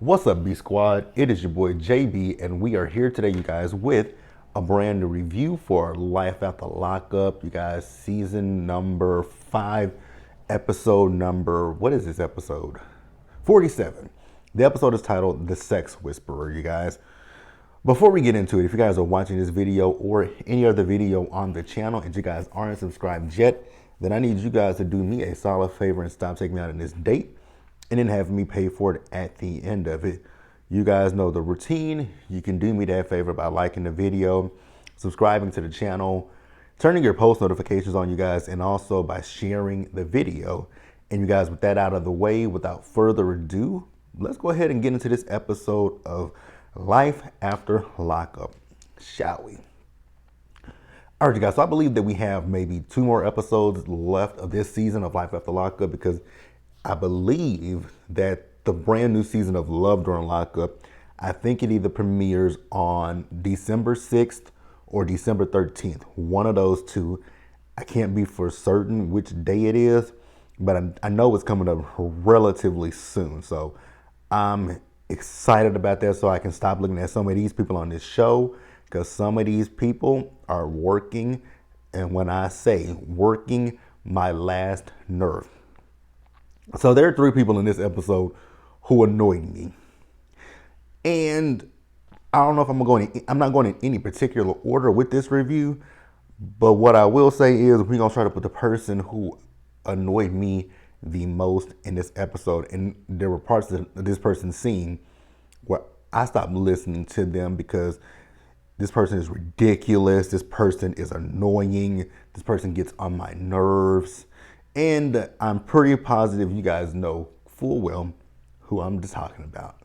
What's up, B Squad? It is your boy JB, and we are here today, you guys, with a brand new review for Life After Lockup. You guys, season number 5, episode number, what is this episode? 47. The episode is titled The Sex Whisperer, you guys. Before we get into it, if you guys are watching this video or any other video on the channel and you guys aren't subscribed yet, then I need you guys to do me a solid favor and stop taking me out on this date and then have me pay for it at the end of it. You guys know the routine. You can do me that favor by liking the video, subscribing to the channel, turning your post notifications on, you guys, and also by sharing the video. And you guys, with that out of the way, without further ado, let's go ahead and get into this episode of Life After Lockup, shall we? All right, you guys, so I believe that we have maybe 2 more episodes left of this season of Life After Lockup, because I believe that the brand new season of Love During Lockup, I think it either premieres on December 6th or December 13th. One of those two. I can't be for certain which day it is, but I know it's coming up relatively soon. So I'm excited about that, so I can stop looking at some of these people on this show, because some of these people are working, and when I say working, my last nerve. So there are 3 people in this episode who annoyed me, and I don't know if I'm not going in any particular order with this review, but what I will say is we're gonna try to put the person who annoyed me the most in this episode. And there were parts of this person's scene where I stopped listening to them because this person is ridiculous. This person is annoying. This person gets on my nerves. And I'm pretty positive you guys know full well who I'm just talking about.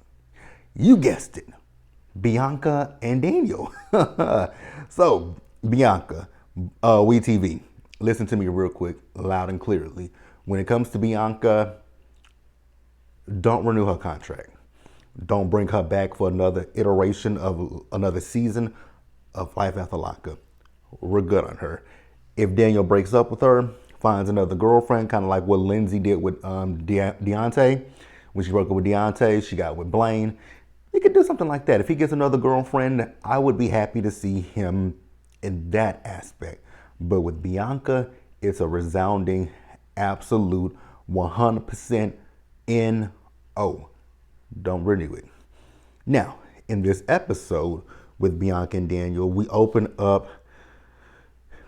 You guessed it, Bianca and Daniel. So, Bianca, WeTV, listen to me real quick, loud and clearly. When it comes to Bianca, don't renew her contract. Don't bring her back for another iteration of another season of Life After Lockup. We're good on her. If Daniel breaks up with her, finds another girlfriend, kind of like what Lindsay did with Deontay. When she broke up with Deontay, she got with Blaine. He could do something like that. If he gets another girlfriend, I would be happy to see him in that aspect. But with Bianca, it's a resounding, absolute 100% N-O. Don't renew it. Now, in this episode with Bianca and Daniel, we open up.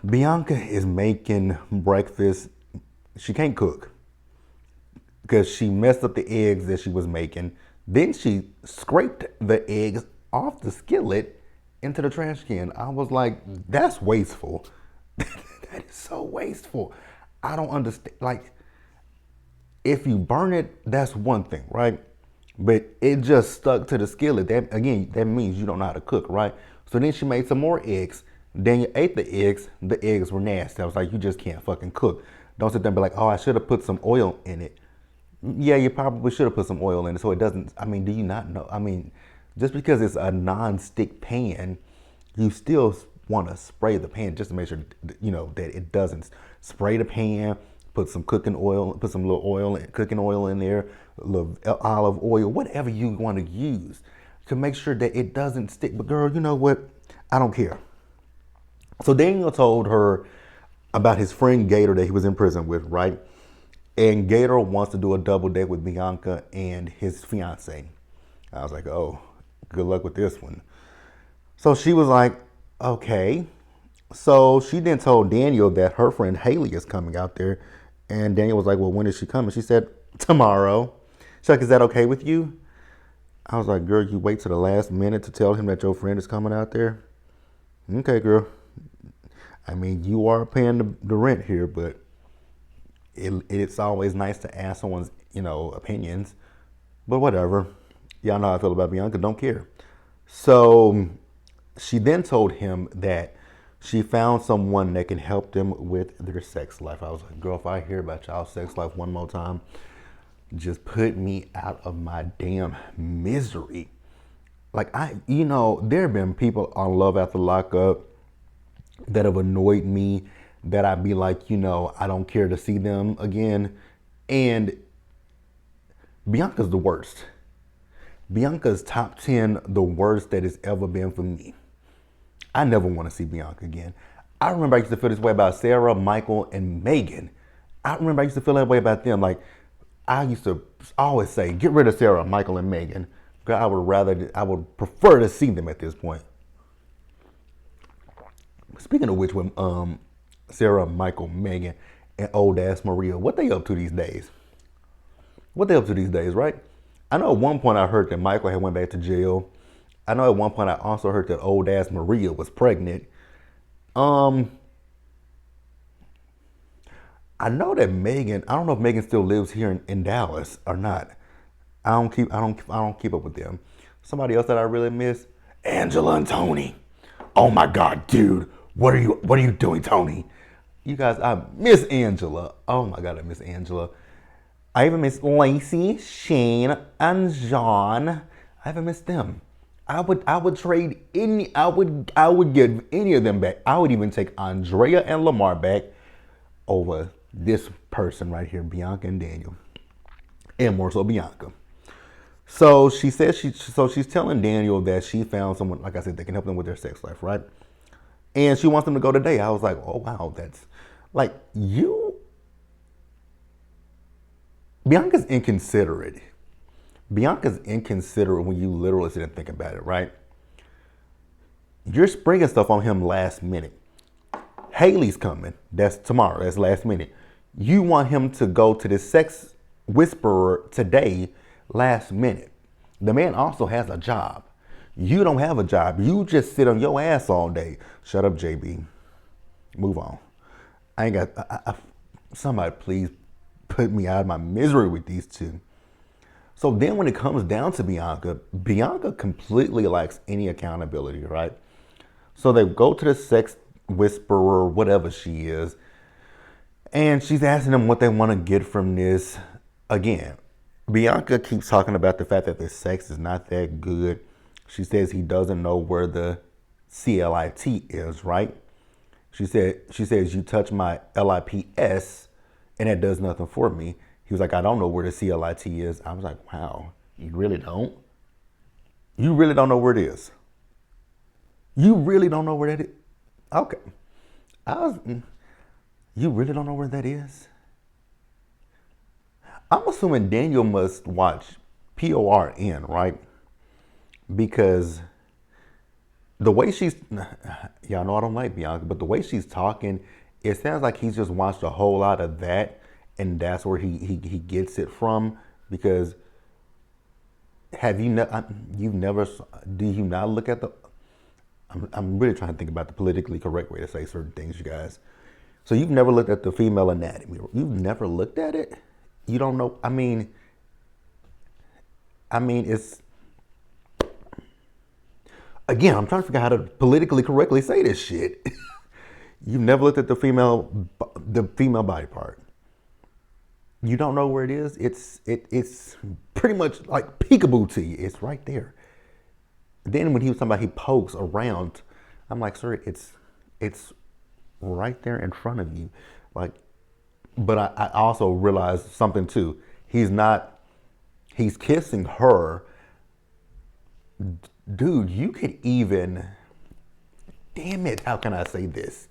Bianca is making breakfast. She can't cook because she messed up the eggs that she was making. Then she scraped the eggs off the skillet into the trash can. I was like, that's wasteful. That is so wasteful. I don't understand. Like, if you burn it, that's one thing, right? But it just stuck to the skillet. That, again, that means you don't know how to cook, right? So then she made some more eggs. Daniel ate the eggs. The eggs were nasty. I was like, you just can't fucking cook. Don't sit there and be like, oh, I should have put some oil in it. Yeah, you probably should have put some oil in it so it doesn't, I mean, do you not know? I mean, just because it's a non-stick pan, you still want to spray the pan just to make sure, you know, that it doesn't. Spray the pan, put some cooking oil, put some little oil, cooking oil in there, a little olive oil, whatever you want to use to make sure that it doesn't stick. But girl, you know what? I don't care. So Daniel told her about his friend Gator that he was in prison with, right? And Gator wants to do a double date with Bianca and his fiance. I was like, oh, good luck with this one. So she was like, okay. So she then told Daniel that her friend Haley is coming out there. And Daniel was like, well, when is she coming? She said, tomorrow. She's like, is that okay with you? I was like, girl, you wait till the last minute to tell him that your friend is coming out there? Okay, girl. I mean, you are paying the rent here, but it's always nice to ask someone's, you know, opinions. But whatever. Y'all know how I feel about Bianca. Don't care. So she then told him that she found someone that can help them with their sex life. I was like, girl, if I hear about y'all's sex life one more time, just put me out of my damn misery. Like, there have been people on Love After Lockup that have annoyed me, that I'd be like, I don't care to see them again. And Bianca's the worst. Bianca's top 10 the worst that it's ever been for me. I never want to see Bianca again. I remember I used to feel this way about Sarah, Michael, and Megan. I remember I used to feel that way about them. Like, I used to always say, get rid of Sarah, Michael, and Megan. I would prefer to see them at this point. Speaking of which, when Sarah, Michael, Megan, and old ass Maria, what they up to these days? What they up to these days, right? I know at one point I heard that Michael had went back to jail. I know at one point I also heard that old ass Maria was pregnant. I know that Megan, I don't know if Megan still lives here in Dallas or not. I don't keep up with them. Somebody else that I really miss, Angela and Tony. Oh my God, dude, what are you doing, Tony? You guys, I miss Angela. Oh my God, I miss Angela. I even miss Lacey, Shane, and John. I haven't missed them. I would trade any. I would give any of them back. I would even take Andrea and Lamar back over this person right here, Bianca and Daniel, and more so Bianca. So she says she's telling Daniel that she found someone, like I said, that can help them with their sex life, right? And she wants them to go today. I was like, oh wow, that's like you. Bianca's inconsiderate. Bianca's inconsiderate when you literally sit and think about it, right? You're springing stuff on him last minute. Haley's coming. That's tomorrow. That's last minute. You want him to go to the sex whisperer today, last minute. The man also has a job. You don't have a job. You just sit on your ass all day. Shut up, JB. Move on. I ain't got. Somebody please put me out of my misery with these two. So then when it comes down to Bianca, Bianca completely lacks any accountability, right? So they go to the sex whisperer, whatever she is, and she's asking them what they want to get from this. Again, Bianca keeps talking about the fact that the sex is not that good. She says he doesn't know where the CLIT is, right? She says, you touch my LIPS and that does nothing for me. He was like, I don't know where the CLIT is. I was like, wow, you really don't? You really don't know where it is? You really don't know where that is? Okay. You really don't know where that is? I'm assuming Daniel must watch PORN, right? Because the way she's, y'all know I don't like Bianca, but the way she's talking, it sounds like he's just watched a whole lot of that, and that's where he gets it from. Because do you not look at the, I'm really trying to think about the politically correct way to say certain things, you guys. So you've never looked at the female anatomy. You've never looked at it? You don't know, I mean, it's, again, I'm trying to figure out how to politically correctly say this shit. You've never looked at the female body part. You don't know where it is. It's pretty much like peekaboo to you. It's right there. Then when he was talking about he pokes around, I'm like, sir, it's right there in front of you. Like, but I also realized something too. He's kissing her. Dude, you could even, damn it, how can I say this?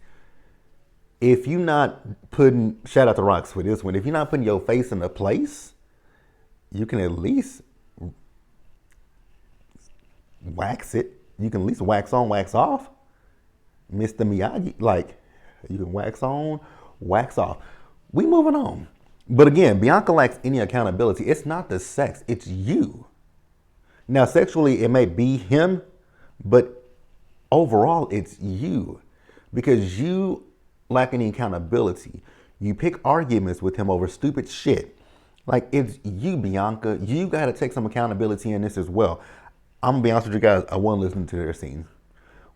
If you're not putting, shout out to Rocks for this one, if you're not putting your face in a place, you can at least wax it. You can at least wax on, wax off. Mr. Miyagi, like, you can wax on, wax off. We moving on. But again, Bianca lacks any accountability. It's not the sex, it's you. Now, sexually, it may be him, but overall, it's you. Because you lack any accountability. You pick arguments with him over stupid shit. Like, it's you, Bianca. You got to take some accountability in this as well. I'm going to be honest with you guys. I wasn't listening to their scenes.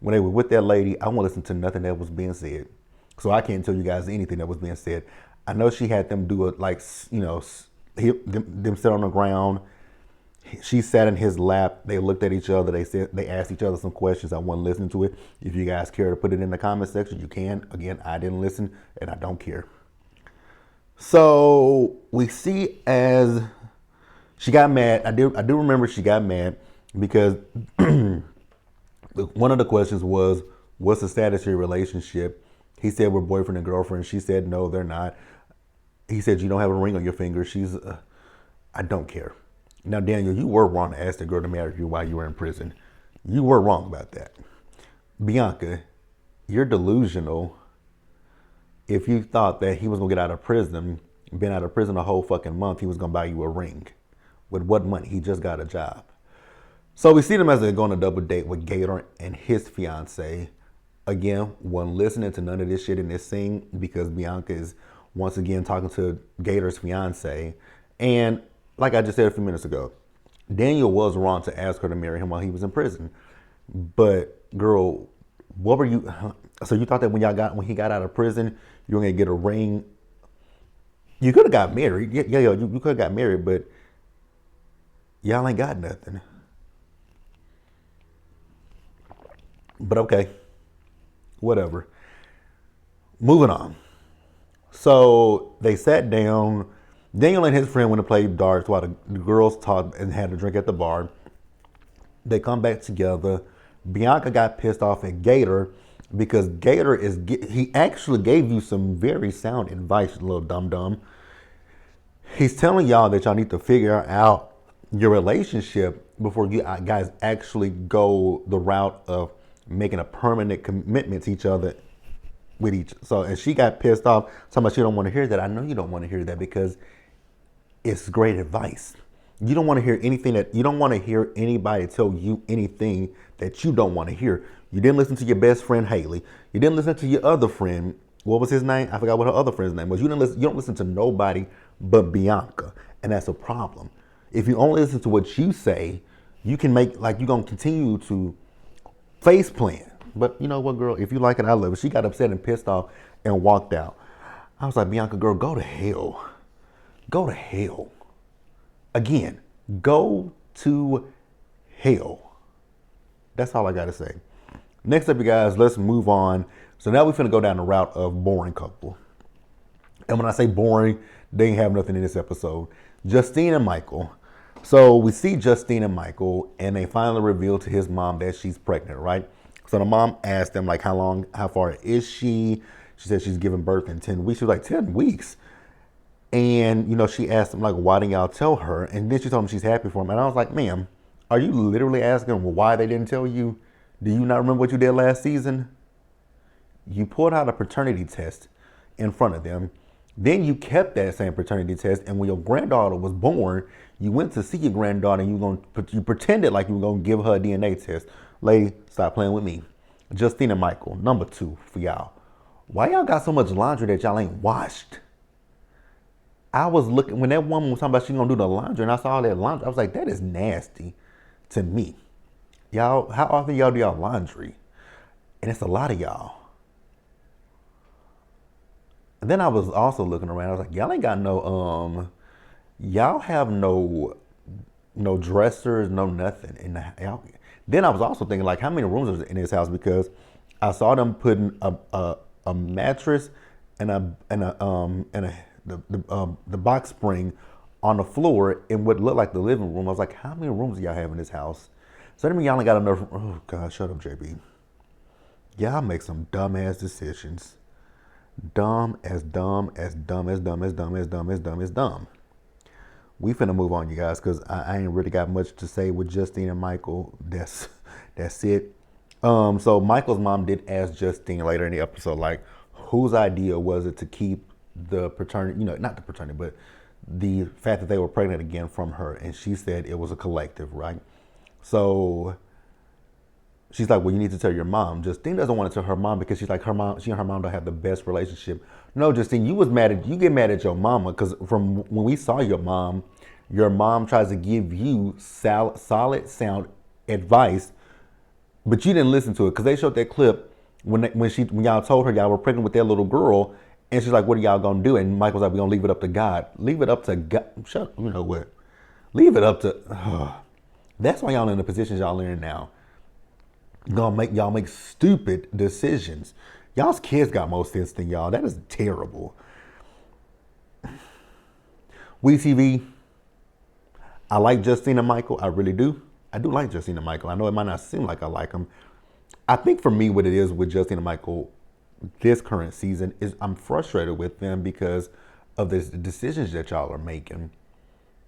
When they were with that lady, I wasn't listening to nothing that was being said. So I can't tell you guys anything that was being said. I know she had them do it like, you know, them sit on the ground. She sat in his lap. They looked at each other. They asked each other some questions. I wasn't listening to it. If you guys care to put it in the comment section, you can. Again, I didn't listen and I don't care. So we see as She got mad. I do remember she got mad because one of the questions was, "What's the status of your relationship?" He said, "We're boyfriend and girlfriend." She said, "No, they're not." He said, "You don't have a ring on your finger." I don't care. Now, Daniel, you were wrong to ask the girl to marry you while you were in prison. You were wrong about that. Bianca, you're delusional if you thought that he was going to get out of prison, been out of prison a whole fucking month, he was going to buy you a ring. With what money? He just got a job. So we see them as they're going on a double date with Gator and his fiance. Again, wasn't listening to none of this shit in this scene because Bianca is once again talking to Gator's fiance. And like I just said a few minutes ago, Daniel was wrong to ask her to marry him while he was in prison. But girl, what were you? So you thought that when he got out of prison, you were gonna get a ring? You could have got married. Yeah, you could have got married, but y'all ain't got nothing. But okay, whatever. Moving on. So they sat down. Daniel and his friend went to play darts while the girls talked and had a drink at the bar. They come back together. Bianca got pissed off at Gator because he actually gave you some very sound advice, little dum-dum. He's telling y'all that y'all need to figure out your relationship before you guys actually go the route of making a permanent commitment to each other with each. So, and she got pissed off, talking about she don't want to hear that. I know you don't want to hear that because it's great advice. You don't want to hear you don't want to hear anybody tell you anything that you don't want to hear. You didn't listen to your best friend, Haley. You didn't listen to your other friend. What was his name? I forgot what her other friend's name was. You don't listen to nobody but Bianca. And that's a problem. If you only listen to what you say, you can make, like, you're going to continue to face plan. But you know what, girl? If you like it, I love it. She got upset and pissed off and walked out. I was like, Bianca, girl, go to hell. Go to hell. Again, go to hell. That's all I got to say. Next up, you guys, let's move on. So now we're finna go down the route of boring couple. And when I say boring, they ain't have nothing in this episode. Justine and Michael. So we see Justine and Michael, and they finally reveal to his mom that she's pregnant, right? So the mom asked them, like, how far is she? She said she's giving birth in 10 weeks. She was like, 10 weeks? And, you know, she asked him, like, why didn't y'all tell her? And then she told him she's happy for him. And I was like, ma'am, are you literally asking why they didn't tell you? Do you not remember what you did last season? You pulled out a paternity test in front of them. Then you kept that same paternity test. And when your granddaughter was born, you went to see your granddaughter and you pretended like you were going to give her a DNA test. Lady, stop playing with me. Justine and Michael, number 2 for y'all. Why y'all got so much laundry that y'all ain't washed? I was looking, when that woman was talking about she gonna do the laundry and I saw all that laundry, I was like, that is nasty to me. Y'all, how often y'all do y'all laundry? And it's a lot of y'all. And then I was also looking around, I was like, y'all ain't got y'all have no dressers, no nothing in the house. Then I was also thinking, like, how many rooms are in this house? Because I saw them putting a mattress and the box spring on the floor in what looked like the living room. I was like, how many rooms do y'all have in this house? So that means y'all ain't got enough. Oh God, shut up, JB. Y'all make some dumbass decisions. Dumb as dumb as dumb as dumb as dumb as dumb as dumb as dumb. We finna move on, you guys, because I ain't really got much to say with Justine and Michael. That's it. So Michael's mom did ask Justine later in the episode, like, whose idea was it to keep the paternity, not the paternity, but the fact that they were pregnant again from her? And she said it was a collective, right? So she's like, well, you need to tell your mom. Justine doesn't want to tell her mom because she's like, she and her mom don't have the best relationship. No, Justine, you get mad at your mama because from when we saw your mom tries to give you solid, sound advice, but you didn't listen to it because they showed that clip when y'all told her y'all were pregnant with that little girl, and she's like, what are y'all gonna do? And Michael's like, we're gonna leave it up to God. Leave it up to God. Shut up. You know what? Leave it up to. That's why y'all in the positions y'all in now. Y'all make stupid decisions. Y'all's kids got more sense than y'all. That is terrible. WeTV, I like Justine and Michael. I really do. I do like Justine and Michael. I know it might not seem like I like them. I think for me, what it is with Justine and Michael this current season is I'm frustrated with them because of the decisions that y'all are making.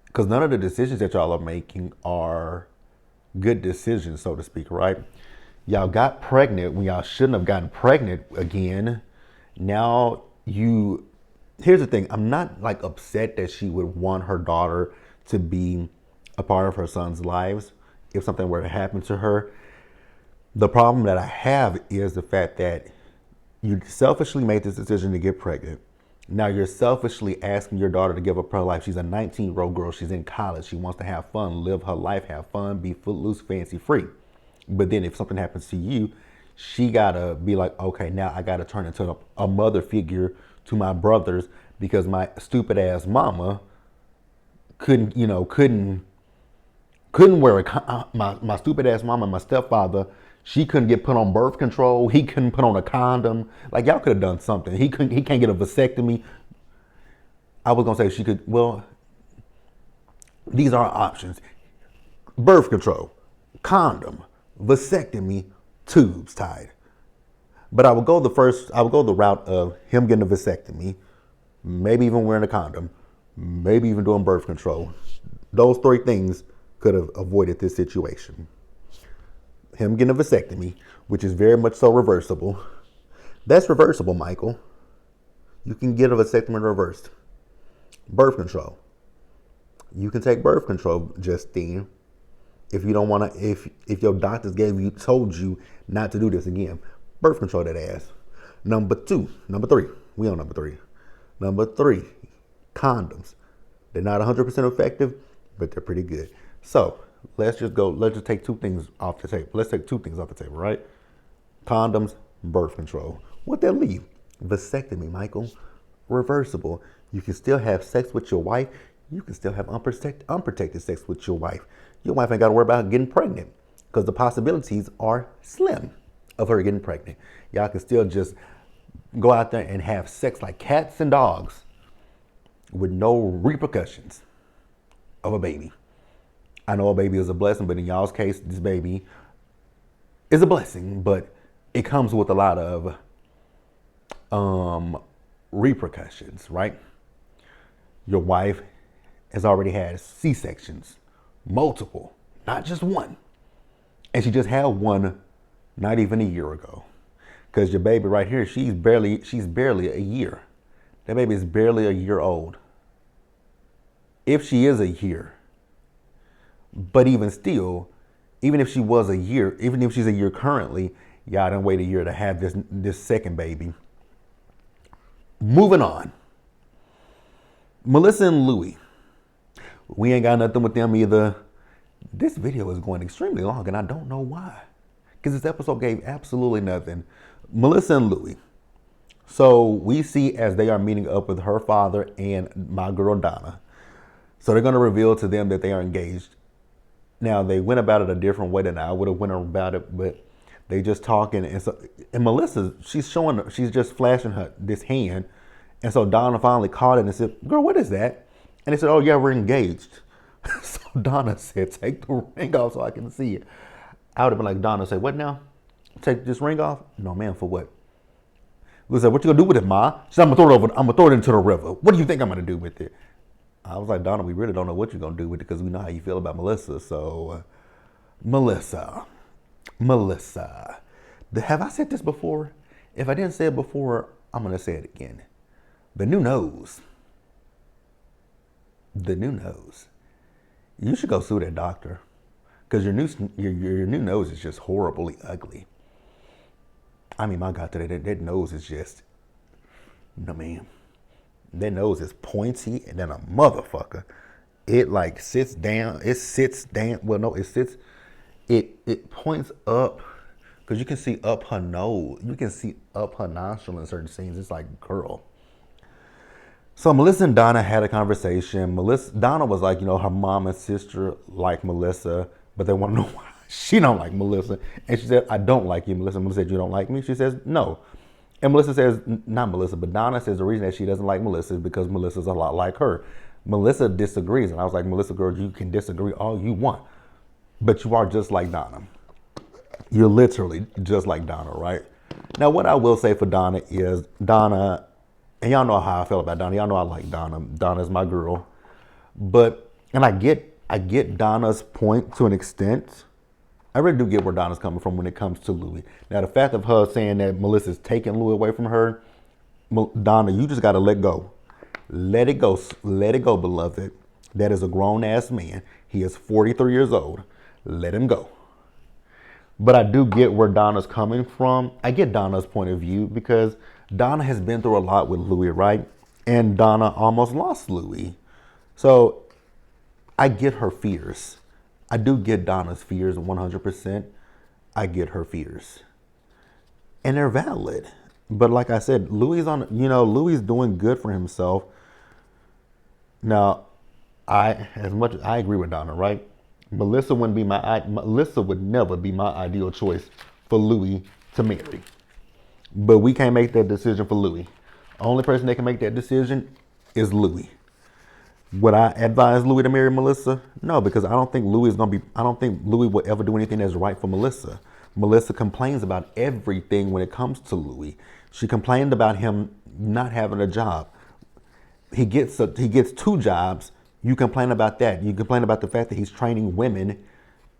Because none of the decisions that y'all are making are good decisions, so to speak, right? Y'all got pregnant when y'all shouldn't have gotten pregnant again. Now here's the thing. I'm not like upset that she would want her daughter to be a part of her son's lives if something were to happen to her. The problem that I have is the fact that you selfishly made this decision to get pregnant. Now you're selfishly asking your daughter to give up her life. She's a 19-year-old girl. She's in college. She wants to have fun, live her life, have fun, be footloose, fancy free. But then if something happens to you, she gotta be like, okay, now I gotta turn into a mother figure to my brothers because my stupid ass mama couldn't wear my stupid ass mama, my stepfather. She couldn't get put on birth control. He couldn't put on a condom. Like y'all could have done something. He can't get a vasectomy. I was gonna say she could. Well, these are options: birth control, condom, vasectomy, tubes tied. But I would go the route of him getting a vasectomy, maybe even wearing a condom, maybe even doing birth control. Those three things could have avoided this situation. Him getting a vasectomy, which is very much so reversible. That's reversible, Michael. You can get a vasectomy reversed. Birth control. You can take birth control, Justine. If you don't want to, if your doctors told you not to do this again, birth control that ass. Number three. We on number three. Number three, condoms. They're not 100% effective, but they're pretty good. So let's just take two things off the table. Let's take two things off the table, right? Condoms, birth control. What that leave? Vasectomy, Michael. Reversible. You can still have sex with your wife. You can still have unprotected sex with your wife. Your wife ain't got to worry about getting pregnant because the possibilities are slim of her getting pregnant. Y'all can still just go out there and have sex like cats and dogs with no repercussions of a baby. I know a baby is a blessing, but in y'all's case, this baby is a blessing, but it comes with a lot of repercussions, right? Your wife has already had C-sections, multiple, not just one. And she just had one not even a year ago. Because your baby right here, she's barely a year. That baby is barely a year old. If she is a year. But even still, even if she was a year, even if she's a year currently, y'all didn't wait a year to have this second baby. Moving on. Melissa and Louis. We ain't got nothing with them either. This video is going extremely long and I don't know why. Because this episode gave absolutely nothing. Melissa and Louis. So we see as they are meeting up with her father and my girl Donna. So they're going to reveal to them that they are engaged. Now they went about it a different way than I would have went about it, but they just talking. And Melissa, she's just flashing this hand. And so Donna finally caught it and said, "Girl, what is that?" And they said, "Oh yeah, we're engaged." So Donna said, "Take the ring off so I can see it." I would have been like, Donna, say, "What now? Take this ring off?" "No, man, for what?" Lisa said, "What you gonna do with it, Ma?" She said, I'm gonna throw it into the river. What do you think I'm gonna do with it?" I was like, Donna, we really don't know what you're gonna do with it because we know how you feel about Melissa. So, Melissa. Have I said this before? If I didn't say it before, I'm gonna say it again. The new nose. You should go sue that doctor because your new nose is just horribly ugly. I mean, my God, that nose is just, no man. That nose is pointy and then a motherfucker. It like sits down. Well, no, it sits. It points up because you can see up her nose. You can see up her nostril in certain scenes. It's like, girl. So Melissa and Donna had a conversation. Donna was like, her mom and sister like Melissa, but they want to know why she don't like Melissa. And she said, "I don't like you, Melissa." Melissa said, "You don't like me?" She says, "No." And Melissa says, not Melissa, but Donna says the reason that she doesn't like Melissa is because Melissa's a lot like her. Melissa disagrees. And I was like, Melissa, girl, you can disagree all you want, but you are just like Donna. You're literally just like Donna, right? Now, what I will say for Donna is Donna, and y'all know how I feel about Donna. Y'all know I like Donna. Donna's my girl. But, and I get Donna's point to an extent. I really do get where Donna's coming from when it comes to Louis. Now, the fact of her saying that Melissa's taking Louis away from her, Donna, you just got to let go. Let it go. Let it go, beloved. That is a grown-ass man. He is 43 years old. Let him go. But I do get where Donna's coming from. I get Donna's point of view because Donna has been through a lot with Louis, right? And Donna almost lost Louis. So I get her fears. I do get Donna's fears 100%. I get her fears. And they're valid. But like I said, Louis is doing good for himself. Now, as much as I agree with Donna, right? Melissa would never be my ideal choice for Louis to marry. But we can't make that decision for Louis. Only person that can make that decision is Louis. Would I advise Louis to marry Melissa? No, because I don't think Louis will ever do anything that's right for Melissa. Melissa complains about everything when it comes to Louis. She complained about him not having a job. He gets 2 jobs. You complain about that. You complain about the fact that he's training women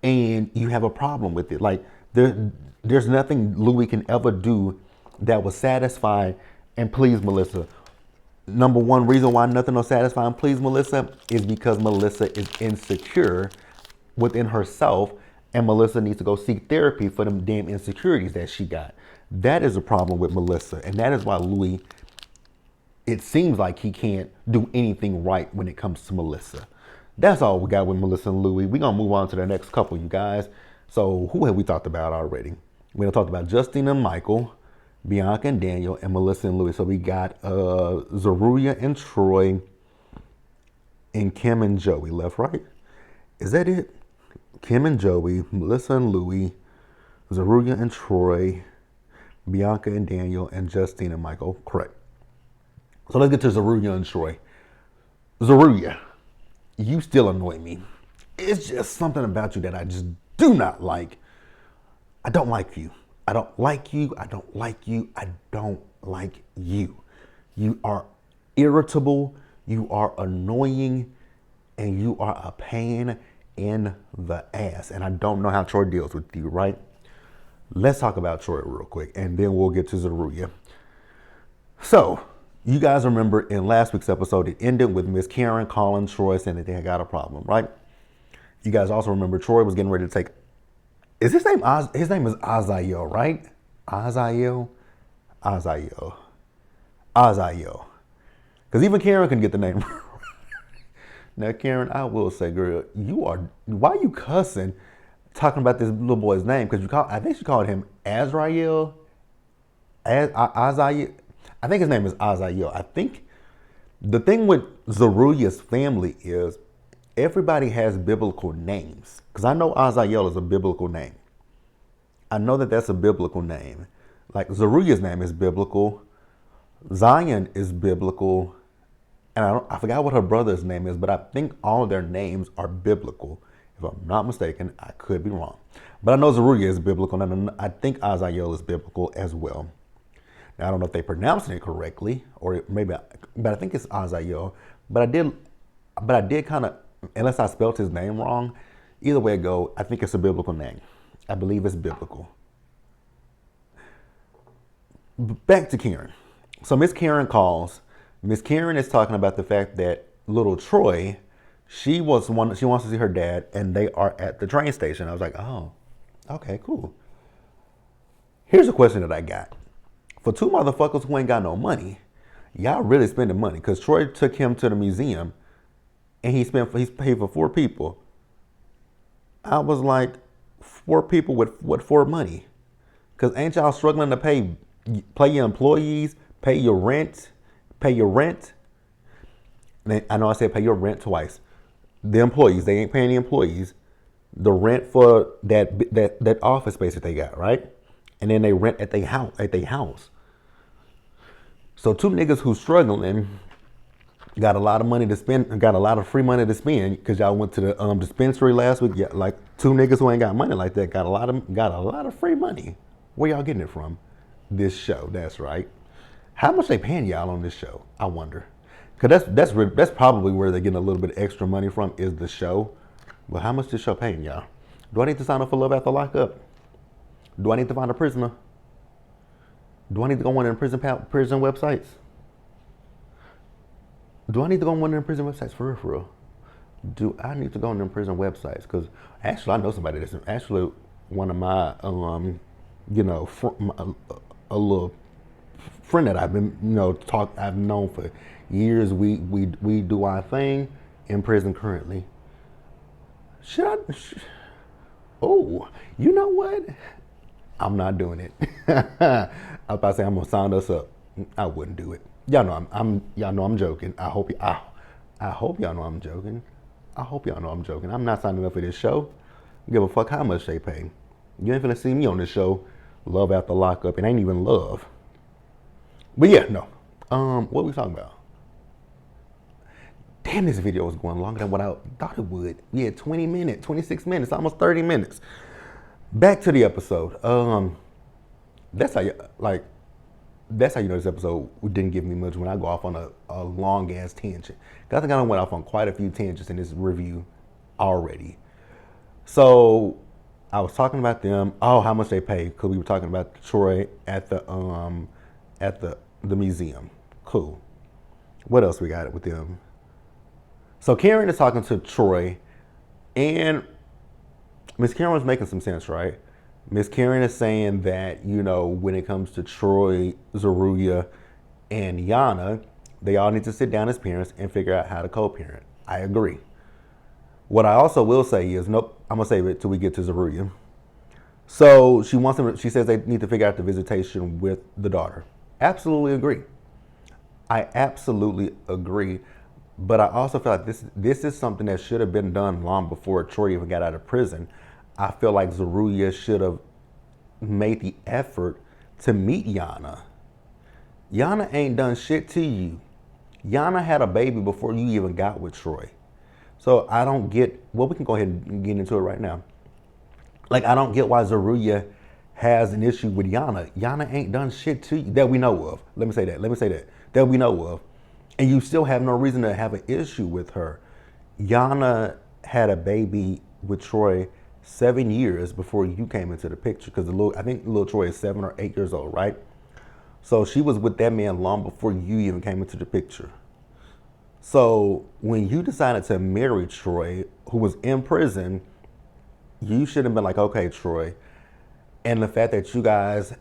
and you have a problem with it. Like there's nothing Louis can ever do that will satisfy and please Melissa. Number one reason why nothing will satisfy and please Melissa is because Melissa is insecure within herself and Melissa needs to go seek therapy for them damn insecurities that she got. That is a problem with Melissa. And that is why Louis, it seems like he can't do anything right when it comes to Melissa. That's all we got with Melissa and Louis. We're going to move on to the next couple, you guys. So who have we talked about already? We're going to talk about Justine and Michael, Bianca and Daniel, and Melissa and Louis. So we got Zeruiah and Troy, and Kim and Joey. Left, right? Is that it? Kim and Joey, Melissa and Louis, Zeruiah and Troy, Bianca and Daniel, and Justine and Michael. Correct. So let's get to Zeruiah and Troy. Zeruiah, you still annoy me. It's just something about you that I just do not like. I don't like you. I don't like you. I don't like you. I don't like you. You are irritable. You are annoying. And you are a pain in the ass. And I don't know how Troy deals with you, right? Let's talk about Troy real quick. And then we'll get to Zeruiah. So, you guys remember in last week's episode, it ended with Miss Karen calling Troy saying that they had got a problem, right? You guys also remember Troy was getting ready to take, is his name, his name is Azael, right? Azael. Because even Karen can get the name. Now, Karen, I will say, girl, why are you cussing talking about this little boy's name? Because I think she called him Azrael. Azael. I think his name is Azael. I think the thing with Zeruiah's family is everybody has biblical names. Because I know Azael is a biblical name. I know that that's a biblical name. Like Zeruiah's name is biblical. Zion is biblical. And I forgot what her brother's name is, but I think all of their names are biblical. If I'm not mistaken, I could be wrong. But I know Zeruiah is biblical, and I think Azael is biblical as well. Now, I don't know if they pronounced it correctly, or maybe, but I think it's Azael. But I did kind of, unless I spelled his name wrong, either way it go, I think it's a biblical name. I believe it's biblical. Back to Karen. So Miss Karen calls. Miss Karen is talking about the fact that little Troy, she wants to see her dad, and they are at the train station. I was like, oh, okay, cool. Here's a question that I got. For 2 motherfuckers who ain't got no money, y'all really spending money. Because Troy took him to the museum and he's paid for 4 people. I was like, 4 people with what for money? Because ain't y'all struggling to pay your employees, pay your rent? I know I said pay your rent twice. The employees, they ain't paying the employees. The rent for that office space that they got, right? And then they rent at their house. So 2 niggas who's struggling Got a lot of money to spend. Got a lot of free money to spend because y'all went to the dispensary last week. Yeah, like two niggas who ain't got money like that got a lot of free money. Where y'all getting it from? This show. That's right. How much they paying y'all on this show? I wonder. Cause that's probably where they're getting a little bit extra money from is the show. But how much this show paying y'all? Do I need to sign up for Love After Lockup? Do I need to find a prisoner? Do I need to go on one of the prison websites? Do I need to go on one of them prison websites for real? Do I need to go on them prison websites? Because actually, I know somebody that's actually one of my, a little friend that I've been, I've known for years. We do our thing in prison currently. Oh, you know what? I'm not doing it. I was about to say I'm gonna sign us up. I wouldn't do it. Y'all know y'all know I'm joking. I hope y'all know I'm joking. I hope y'all know I'm joking. I'm not signing up for this show. Give a fuck how much they pay. You ain't finna see me on this show, Love After Lockup. It ain't even love. But yeah, no. What we talking about? Damn, this video was going longer than what I thought it would. We had 20 minutes, 26 minutes, almost 30 minutes. Back to the episode. That's how you know this episode didn't give me much when I go off on a long ass tangent. Cause I think I went off on quite a few tangents in this review already. So I was talking about them. Oh, how much they pay? Cause we were talking about Troy at the museum. Cool. What else we got with them? So Karen is talking to Troy, and Miss Karen was making some sense, right? Miss Karen is saying that, when it comes to Troy, Zeruiah, and Yana, they all need to sit down as parents and figure out how to co-parent. I agree. What I also will say is, nope, I'm gonna save it till we get to Zeruiah. So she says they need to figure out the visitation with the daughter. Absolutely agree. I absolutely agree. But I also feel like this is something that should have been done long before Troy even got out of prison. I feel like Zeruiah should have made the effort to meet Yana. Yana ain't done shit to you. Yana had a baby before you even got with Troy. So I don't get, well, we can go ahead and get into it right now. Like, I don't get why Zeruiah has an issue with Yana. Yana ain't done shit to you that we know of. Let me say that. That we know of. And you still have no reason to have an issue with her. Yana had a baby with Troy 7 years before you came into the picture. Because I think little Troy is 7 or 8 years old, right? So she was with that man long before you even came into the picture. So when you decided to marry Troy, who was in prison, you should have been like, okay, Troy. And the fact that you guys,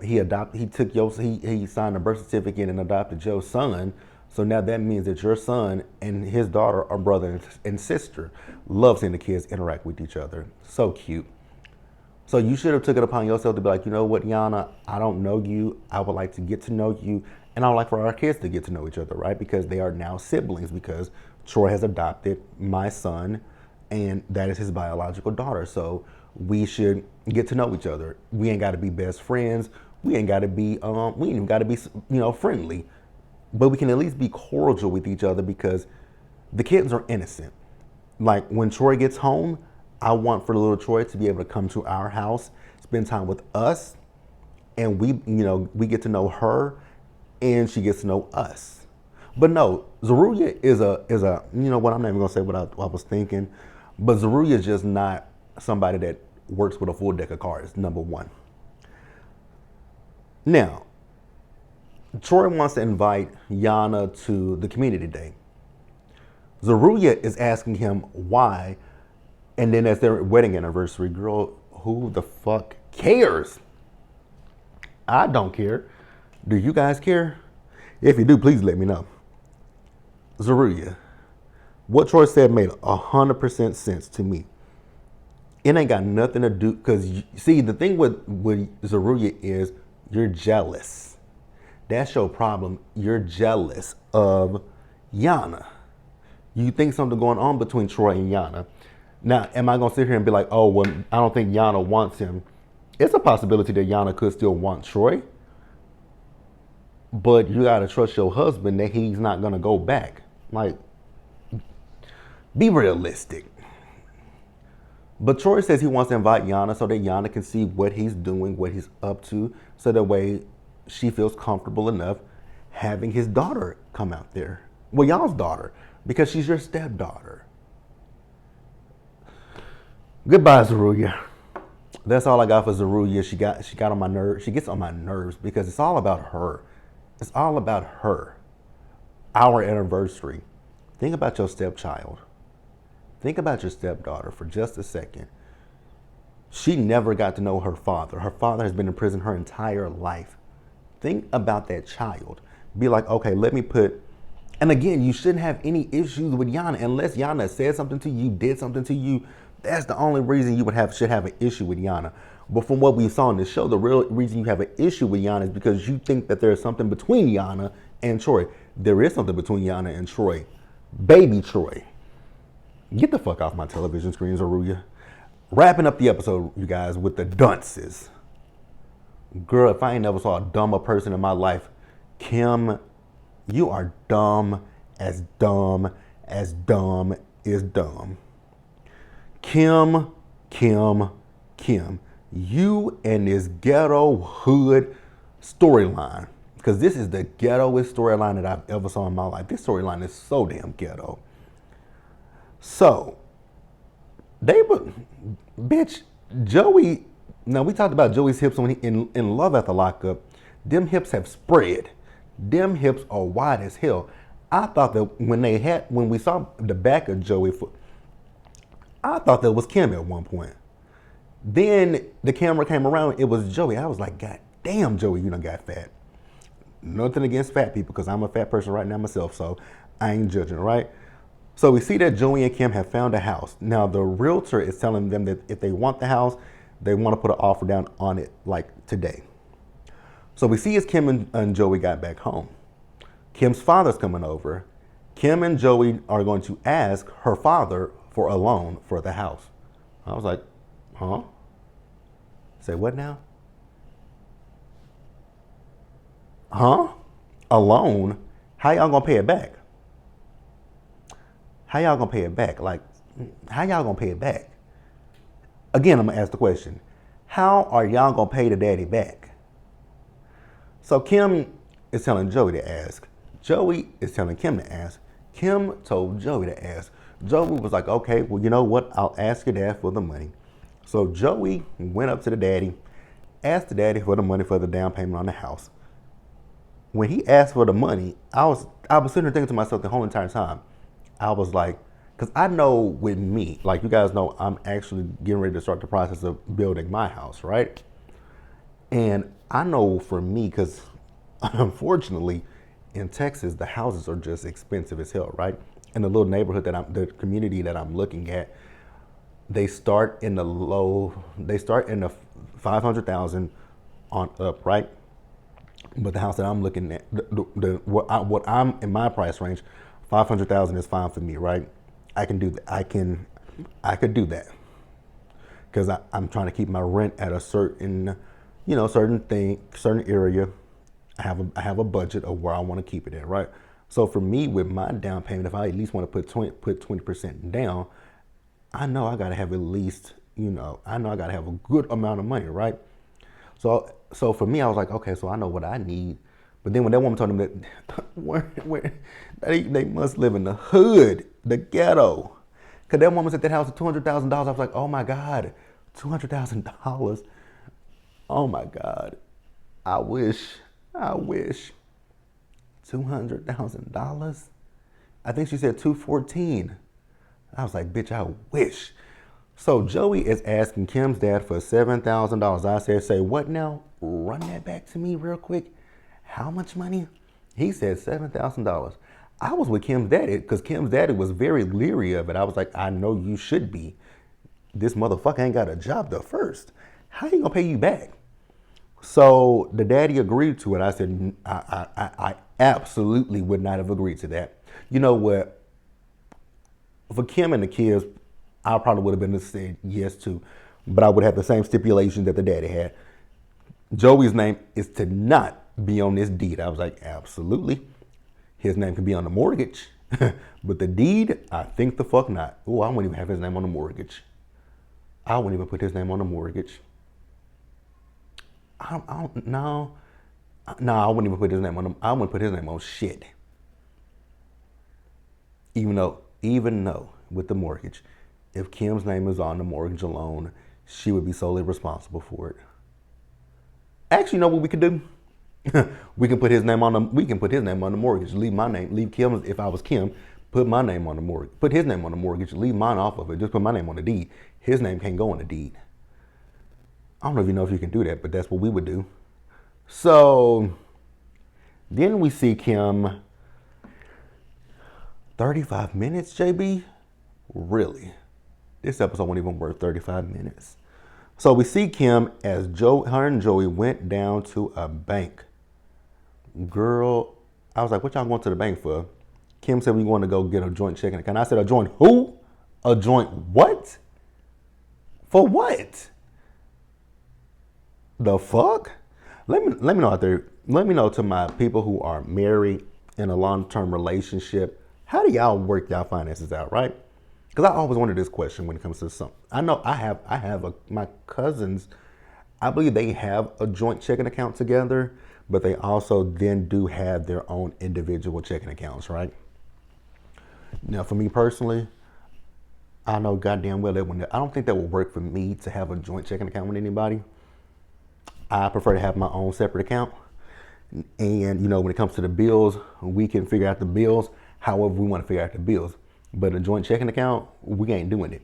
he signed a birth certificate and adopted your son. So now that means that your son and his daughter are brother and sister. Love seeing the kids interact with each other. So cute. So you should have took it upon yourself to be like, you know what, Yana, I don't know you. I would like to get to know you. And I would like for our kids to get to know each other, right? Because they are now siblings because Troy has adopted my son and that is his biological daughter. So we should get to know each other. We ain't got to be best friends. We ain't got to be, we ain't even got to be, friendly. But we can at least be cordial with each other because the kids are innocent. Like when Troy gets home, I want for the little Troy to be able to come to our house, spend time with us, and we get to know her, and she gets to know us. But no, Zeruiah is a I'm not even gonna say what I was thinking, but Zeruiah is just not somebody that works with a full deck of cards. Number one. Now, Troy wants to invite Yana to the community day. Zeruiah is asking him why, and then as their wedding anniversary, girl, who the fuck cares? I don't care. Do you guys care? If you do, please let me know. Zeruiah, what Troy said made 100% sense to me. It ain't got nothing to do, because see, the thing with Zeruiah is you're jealous. That's your problem. You're jealous of Yana. You think something going on between Troy and Yana. Now, am I going to sit here and be like, oh, well, I don't think Yana wants him? It's a possibility that Yana could still want Troy. but you gotta trust your husband that he's not gonna go back. Like, be realistic. But Troy says he wants to invite Yana so that Yana can see what he's doing, what he's up to, so that way she feels comfortable enough having his daughter come out there. Well, y'all's daughter, because she's your stepdaughter. Goodbye, Zeruya. That's all I got for Zeruya. She got on my nerves. She gets on my nerves because it's all about her. It's all about her. Our anniversary. Think about your stepchild. Think about your stepdaughter for just a second. She never got to know her father. Her father has been in prison her entire life. Think about that child. Be like, okay, let me put, and again, you shouldn't have any issues with Yana unless Yana said something to you, did something to you. That's the only reason you should have an issue with Yana. But from what we saw in the show, the real reason you have an issue with Yana is because you think that there's something between Yana and Troy. There is something between Yana and Troy. Baby Troy. Get the fuck off my television screen, Zeruya. Wrapping up the episode, you guys, with the dunces. Girl, if I ain't never saw a dumber person in my life, Kim, you are dumb as dumb as dumb is dumb. Kim, you and this ghetto hood storyline, because this is the ghettoest storyline that I've ever saw in my life. This storyline is so damn ghetto. So, bitch, Joey, now we talked about Joey's hips when in Love at the Lockup. Them hips have spread. Them hips are wide as hell. I thought that when we saw the back of Joey, I thought that was Kim at one point. Then the camera came around, it was Joey. I was like, God damn, Joey, you done got fat. Nothing against fat people, because I'm a fat person right now myself, so I ain't judging, right? So we see that Joey and Kim have found a house. Now the realtor is telling them that if they want the house, they want to put an offer down on it like today. So we see as Kim and Joey got back home. Kim's father's coming over. Kim and Joey are going to ask her father for a loan for the house. I was like, huh? Say what now? Huh? A loan? How y'all gonna pay it back? How y'all gonna pay it back? Like, how y'all gonna pay it back? Again, I'm gonna ask the question. How are y'all gonna pay the daddy back? So Kim is telling Joey to ask. Joey is telling Kim to ask. Kim told Joey to ask. Joey was like, okay, well, you know what? I'll ask your dad for the money. So Joey went up to the daddy, asked the daddy for the money for the down payment on the house. When he asked for the money, I was sitting there thinking to myself the whole entire time. I was like, because I know with me, like you guys know, I'm actually getting ready to start the process of building my house, right? And I know for me, because unfortunately in Texas, the houses are just expensive as hell, right? In the little neighborhood the community that I'm looking at, they start in the 500,000 on up, right? But the house that I'm looking at, what I'm in my price range, 500,000 is fine for me, right? I can do that. I could do that because I'm trying to keep my rent at a certain, certain area. I have a budget of where I want to keep it at, right? So for me, with my down payment, if I at least want to put 20% down, I know I gotta have at least, I know I gotta have a good amount of money, right? So for me, I was like, okay, so I know what I need. But then when that woman told him that they must live in the hood, the ghetto. Cause that woman said that house was $200,000. I was like, oh my God, $200,000. Oh my God. I wish. $200,000. I think she said 214. I was like, bitch, I wish. So Joey is asking Kim's dad for $7,000. I said, say what now? Run that back to me real quick. How much money? He said $7,000. I was with Kim's daddy because Kim's daddy was very leery of it. I was like, I know you should be. This motherfucker ain't got a job the first. How you gonna pay you back? So the daddy agreed to it. I said, I absolutely would not have agreed to that. You know what? For Kim and the kids, I probably would have been said yes to, but I would have the same stipulation that the daddy had. Joey's name is to not be on this deed? I was like, absolutely. His name can be on the mortgage, but the deed, I think the fuck not. Oh, I wouldn't even have his name on the mortgage. I wouldn't even put his name on the mortgage. I don't no. No, I wouldn't even put his name on. I wouldn't put his name on shit. Even though with the mortgage, if Kim's name is on the mortgage alone, she would be solely responsible for it. Actually, you know what we could do? We can put his name on the. We can put his name on the mortgage. Leave my name. Leave Kim's. If I was Kim, put my name on the mortgage. Put his name on the mortgage. Leave mine off of it. Just put my name on the deed. His name can't go on the deed. I don't even know if you can do that, but that's what we would do. So then we see Kim. 35 minutes, JB? Really? This episode wasn't even worth 35 minutes. So we see Kim as her and Joey went down to a bank. Girl, I was like, what y'all going to the bank for? Kim said we want to go get a joint checking account. I said, a joint who? A joint what? For what? The fuck? Let me know out there. Let me know to my people who are married in a long-term relationship. How do y'all work y'all finances out, right? Because I always wonder this question when it comes to something. I know my cousins, I believe they have a joint checking account together, but they also then do have their own individual checking accounts, right? Now, for me personally, I know goddamn well that I don't think that would work for me to have a joint checking account with anybody. I prefer to have my own separate account. And, when it comes to the bills, we can figure out the bills however we want to figure out the bills. But a joint checking account, we ain't doing it.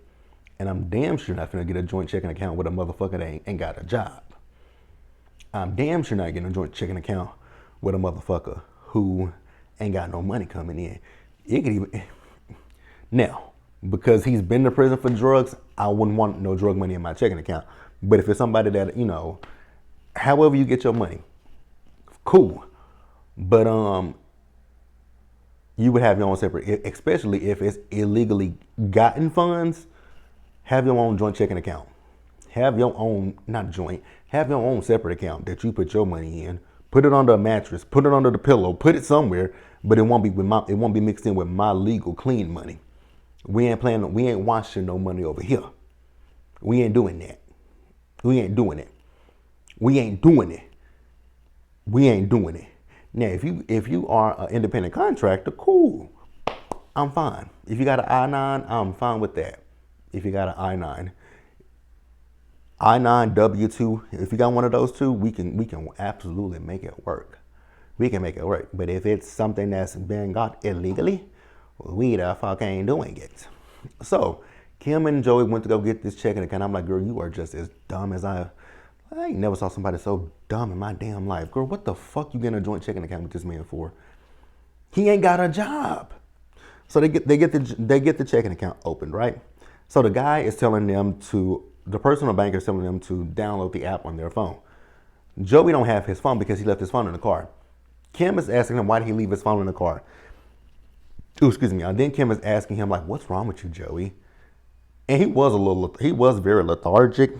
And I'm damn sure not finna get a joint checking account with a motherfucker that ain't got a job. I'm damn sure not getting a joint checking account with a motherfucker who ain't got no money coming in. It could even... Now, because he's been to prison for drugs, I wouldn't want no drug money in my checking account. But if it's somebody that, however you get your money, cool. But you would have your own separate, especially if it's illegally gotten funds, have your own joint checking account. Have your own, not joint, have your own separate account that you put your money in. Put it under a mattress, put it under the pillow, put it somewhere, but it won't be mixed in with my legal clean money. We ain't washing no money over here. We ain't doing that. We ain't doing it. We ain't doing it. We ain't doing it. Now, if you are an independent contractor, cool. I'm fine. If you got an I-9, I'm fine with that. If you got an I-9, W-2, if you got one of those two, we can absolutely make it work. We can make it work. But if it's something that's been got illegally, we the fuck ain't doing it. So Kim and Joey went to go get this checking account. I'm like, girl, you are just as dumb as I ain't never saw somebody so dumb in my damn life. Girl, what the fuck you getting a joint checking account with this man for? He ain't got a job. So they get the checking account opened, right? So the guy is telling them the personal banker is telling them to download the app on their phone. Joey don't have his phone because he left his phone in the car. Kim is asking him, why did he leave his phone in the car? Ooh, excuse me. And then Kim is asking him, like, what's wrong with you, Joey? And he was very lethargic.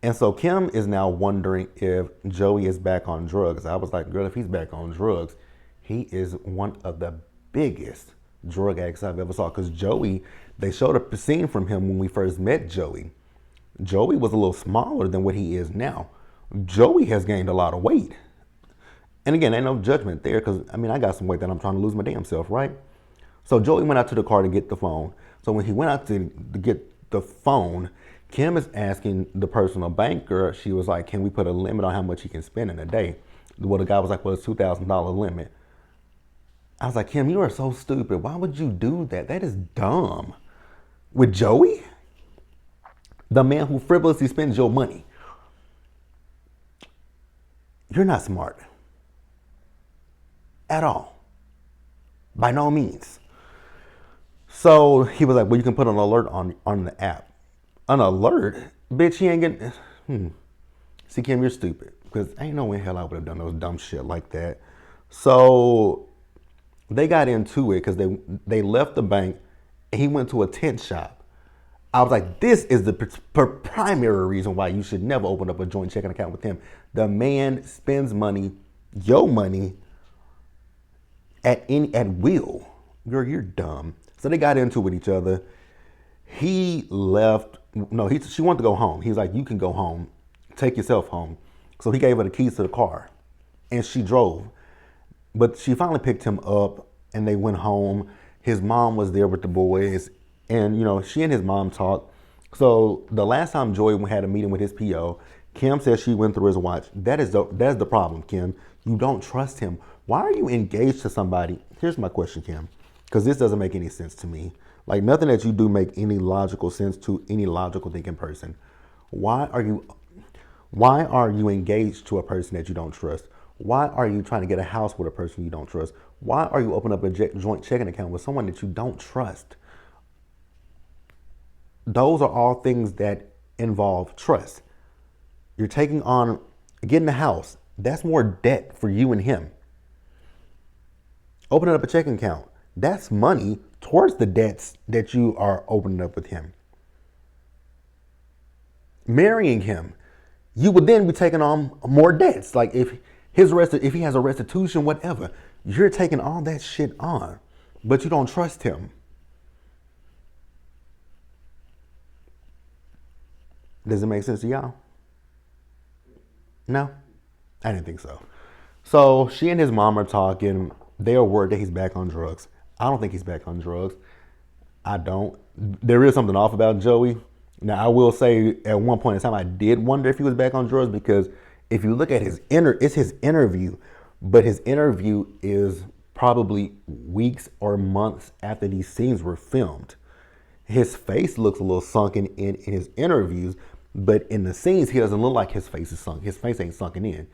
And so Kim is now wondering if Joey is back on drugs. I was like, girl, if he's back on drugs, he is one of the biggest drug addicts I've ever saw. Because Joey, they showed a scene from him when we first met Joey. Joey was a little smaller than what he is now. Joey has gained a lot of weight. And again, ain't no judgment there because, I got some weight that I'm trying to lose my damn self, right? So Joey went out to the car to get the phone. So when he went out to get the phone, Kim is asking the personal banker, she was like, can we put a limit on how much he can spend in a day? Well, the guy was like, well, it's $2,000 limit. I was like, Kim, you are so stupid. Why would you do that? That is dumb. With Joey? The man who frivolously spends your money. You're not smart. At all. By no means. So he was like, well, you can put an alert on the app. An alert? Bitch, he ain't getting... See, Kim, you're stupid. Because ain't no way in hell I would have done those dumb shit like that. So they got into it because they left the bank and he went to a tent shop. I was like, this is the primary reason why you should never open up a joint checking account with him. The man spends money, your money, at will. Girl, you're dumb. So they got into it with each other. He left. No, she wanted to go home. He's like, you can go home. Take yourself home. So he gave her the keys to the car, and she drove. But she finally picked him up, and they went home. His mom was there with the boys, and she and his mom talked. So the last time Joey had a meeting with his PO, Kim says she went through his watch. That's the problem, Kim. You don't trust him. Why are you engaged to somebody? Here's my question, Kim, because this doesn't make any sense to me. Like, nothing that you do make any logical sense to any logical thinking person. Why are you engaged to a person that you don't trust? Why are you trying to get a house with a person you don't trust? Why are you opening up a joint checking account with someone that you don't trust? Those are all things that involve trust. You're taking on getting a house. That's more debt for you and him. Opening up a checking account. That's money towards the debts that you are opening up with him. Marrying him, you would then be taking on more debts. Like if he has a restitution, whatever, you're taking all that shit on, but you don't trust him. Does it make sense to y'all? No? I didn't think so. So she and his mom are talking. They are worried that he's back on drugs. I don't think he's back on drugs. I don't. There is something off about Joey. Now, I will say at one point in time, I did wonder if he was back on drugs, because if you look at it's his interview, but his interview is probably weeks or months after these scenes were filmed. His face looks a little sunken in his interviews, but in the scenes, he doesn't look like his face is sunk. His face ain't sunken in.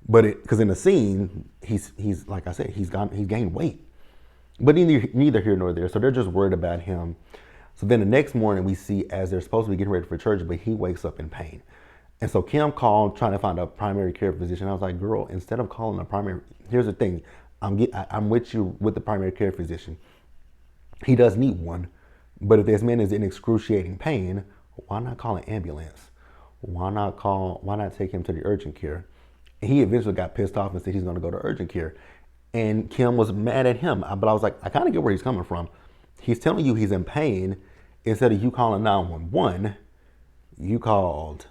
But because in the scene, he's like I said, he's gained weight. But neither here nor there. So they're just worried about him. So then the next morning we see as they're supposed to be getting ready for church, but he wakes up in pain. And so Kim called trying to find a primary care physician. I was like, girl, instead of calling a primary, here's the thing. I'm with you with the primary care physician. He does need one. But if this man is in excruciating pain, why not call an ambulance? Why not take him to the urgent care? And he eventually got pissed off and said he's going to go to urgent care. And Kim was mad at him. But I was like, I kind of get where he's coming from. He's telling you he's in pain. Instead of you calling 911, you called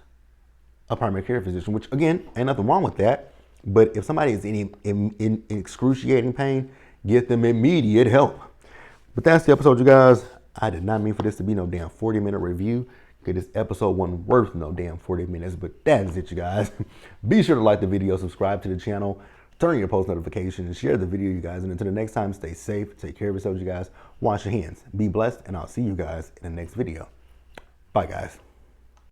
a primary care physician, which again, ain't nothing wrong with that. But if somebody is in excruciating pain, get them immediate help. But that's the episode, you guys. I did not mean for this to be no damn 40-minute review. Okay, this episode wasn't worth no damn 40 minutes, but that is it, you guys. Be sure to like the video, subscribe to the channel, turn on your post notifications, and share the video, you guys. And until the next time, stay safe, take care of yourselves, you guys. Wash your hands, be blessed, and I'll see you guys in the next video. Bye, guys.